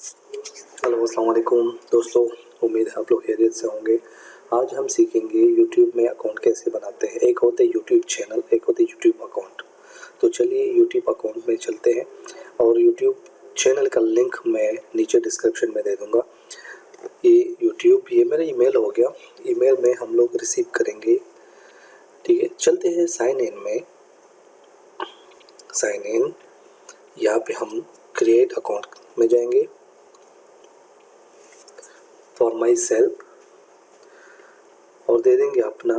Hello अस्सलाम वालेकुम दोस्तों, उम्मीद है आप लोग खैरियत से होंगे। आज हम सीखेंगे यूट्यूब में अकाउंट कैसे बनाते हैं। एक होता है यूट्यूब चैनल, एक होता है यूट्यूब अकाउंट। तो चलिए यूट्यूब अकाउंट में चलते हैं और यूट्यूब चैनल का लिंक मैं नीचे डिस्क्रिप्शन में दे दूँगा। ये मेरा ईमेल हो गया। ईमेल में हम लोग रिसीव करेंगे, ठीक है। चलते हैं साइन इन में। साइन इन यहाँ पे हम क्रिएट अकाउंट में जाएंगे, फॉर माई सेल्फ, और दे देंगे अपना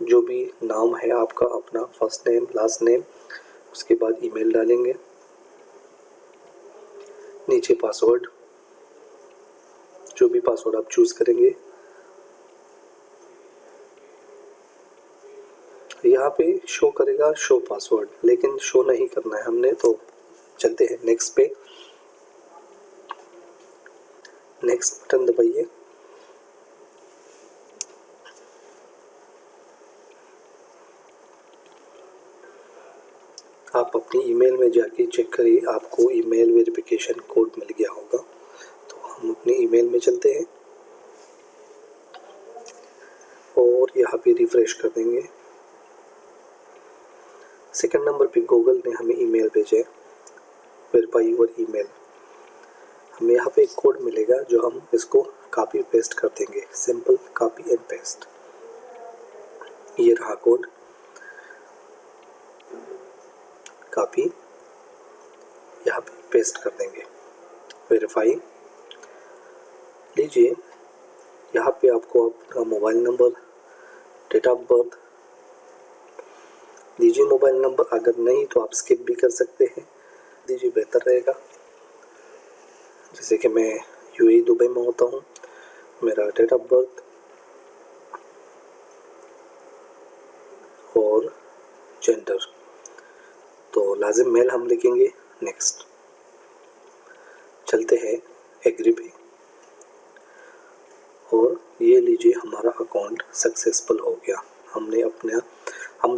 जो भी नाम है आपका, अपना फर्स्ट नेम लास्ट नेम। उसके बाद ईमेल डालेंगे, नीचे पासवर्ड, जो भी पासवर्ड आप चूज़ करेंगे। यहाँ पे शो करेगा शो पासवर्ड, लेकिन शो नहीं करना है हमने, तो चलते हैं नेक्स्ट पे। नेक्स्ट बटन दबाइए। आप अपनी ईमेल में जाके चेक करिए, आपको ईमेल वेरिफिकेशन कोड मिल गया होगा। तो हम अपनी ईमेल में चलते हैं और यहाँ पे रिफ्रेश कर देंगे। सेकंड नंबर पे गूगल ने हमें ईमेल भेजे, वेरीफाई योर ईमेल। हमें यहाँ पे एक कोड मिलेगा जो हम इसको कॉपी पेस्ट कर देंगे। Simple copy and paste. ये रहा कोड, कॉपी यहाँ पे पेस्ट कर देंगे। वेरीफाई लीजिए। यहाँ पे आपको अपना mobile number, date of birth दीजिए। मोबाइल नंबर अगर नहीं तो आप स्किप भी कर सकते हैं, दीजिए बेहतर रहेगा। जैसे कि मैं यूएई दुबई में होता हूँ। मेरा डेट ऑफ बर्थ और जेंडर, तो लाजिम मेल हम लिखेंगे। नेक्स्ट चलते हैं एग्री पे, और ये लीजिए हमारा अकाउंट सक्सेसफुल हो गया। हम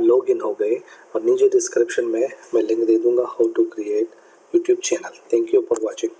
लॉग इन हो गए। और नीचे डिस्क्रिप्शन में मैं लिंक दे दूंगा how to create YouTube channel. Thank you for watching.